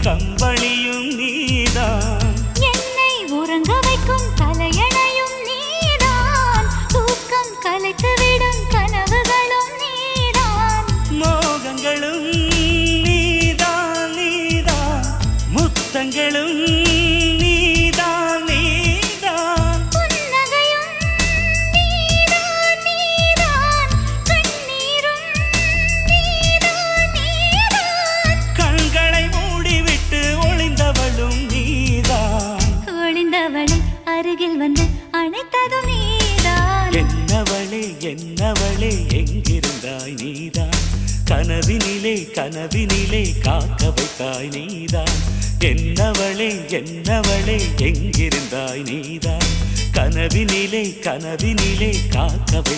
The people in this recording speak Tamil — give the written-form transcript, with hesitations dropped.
கம்பளியும் நீதான், என்னை உறங்க வைக்கும் தலையணையும் நீதான், தூக்கம் கலைத்துவிடும் கனவுகளும் நீதான், மோகங்களும் நீதான் நீதான், முத்தங்களும் நீதான் நீதான், புன்னகையும் நீதான் நீதான், கண்ணீரும் நீதான் நீதான், கண்களை மூடிவிட்டு ஒளிந்தவளும் நீதான், ஒளிந்தவளை அருகில் வந்து அணைத்ததும் நீதான், என்னவளே என்னவளே எங்கிருந்தாய் நீதான், கனவினிலே கனவினிலே காக்க வைத்தாய் நீதான், என்னவளே என்னவளே எங்கிருந்தாய் நீதான், கனவினிலே கனவினிலே காக்க வை